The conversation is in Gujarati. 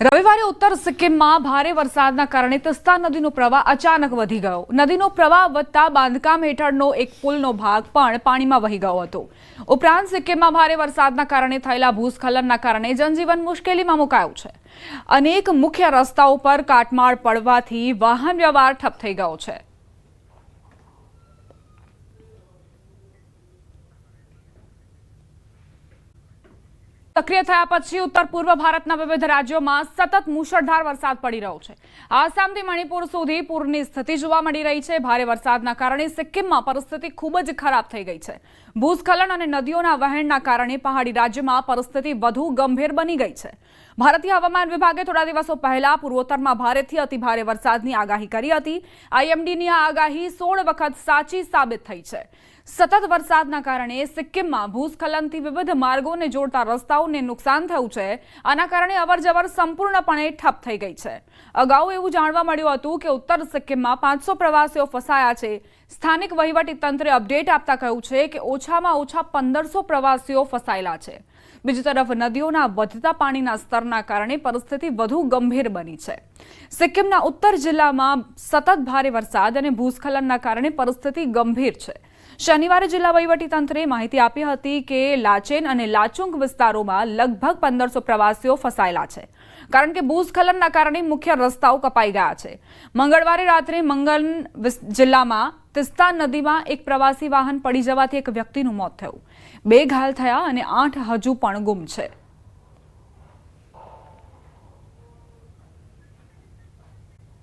રવિવારે ઉત્તર સિક્કિમમાં ભારે વરસાદના કારણે તિસ્તા નદીનો પ્રવાહ અચાનક વધી ગયો. નદીનો પ્રવાહ વધતા બાંધકામ હેઠળનો એક પુલનો ભાગ પણ પાણીમાં વહી ગયો હતો. ઉપરાંત સિક્કિમમાં ભારે વરસાદના કારણે થયેલા ભૂસ્ખલનના કારણે જનજીવન મુશ્કેલીમાં મુકાયું છે. અનેક મુખ્ય રસ્તાઓ પર કાટમાળ પડવાથી વાહન વ્યવહાર ઠપ થઈ ગયો છે. સક્રિય થયા પછી ઉત્તર પૂર્વ ભારતના વિવિધ રાજ્યોમાં સતત મુશળધાર વરસાદ પડી રહ્યો છે. આસામથી મણિપુર સુધી પૂરની સ્થિતિ જોવા મળી રહી છે. ભારે વરસાદના કારણે સિક્કિમમાં પરિસ્થિતિ ખૂબ જ ખરાબ થઈ ગઈ છે. ભૂસ્ખલન અને નદીઓના વહેણના કારણે પહાડી રાજ્યમાં પરિસ્થિતિ વધુ ગંભીર બની ગઈ છે. ભારતીય હવામાન વિભાગે થોડા દિવસો પહેલા પૂર્વોત્તરમાં ભારેથી અતિભારે વરસાદની આગાહી કરી હતી. આઈએમડીની આ આગાહી 16 વખત સાચી સાબિત થઈ છે. સતત વરસાદના કારણે સિક્કિમમાં ભૂસ્ખલનથી વિવિધ માર્ગોને જોડતા રસ્તાઓને નુકસાન થયું છે. આના કારણે અવરજવર સંપૂર્ણપણે ઠપ થઈ ગઈ છે. અગાઉ એવું જાણવા મળ્યું હતું કે ઉત્તર સિક્કિમમાં 500 પ્રવાસીઓ ફસાયા છે. સ્થાનિક વહીવટી તંત્રે અપડેટ આપતા કહ્યું છે કે ઓછામાં ઓછા 1500 પ્રવાસીઓ ફસાયેલા છે. બીજી તરફ નદીઓના વધતા પાણીના સ્તરના કારણે પરિસ્થિતિ વધુ ગંભીર બની છે. સિક્કિમના ઉત્તર જિલ્લામાં સતત ભારે વરસાદ અને ભૂસ્ખલનના કારણે પરિસ્થિતિ ગંભીર છે. શનિવારે જિલ્લા વહીવટી તંત્રે માહિતી આપી હતી કે લાચેન અને લાચુંગ વિસ્તારોમાં લગભગ 1500 પ્રવાસીઓ ફસાયેલા છે, કારણ કે ભૂસ્ખલનના કારણે મુખ્ય રસ્તાઓ કપાઈ ગયા છે. મંગળવારે રાત્રે મંગન જિલ્લામાં તિસ્તા નદીમાં એક પ્રવાસી વાહન પડી જવાથી એક વ્યક્તિનું મોત થયું. 2 ઘાયલ થયા અને 8 હજુ પણ ગુમ છે.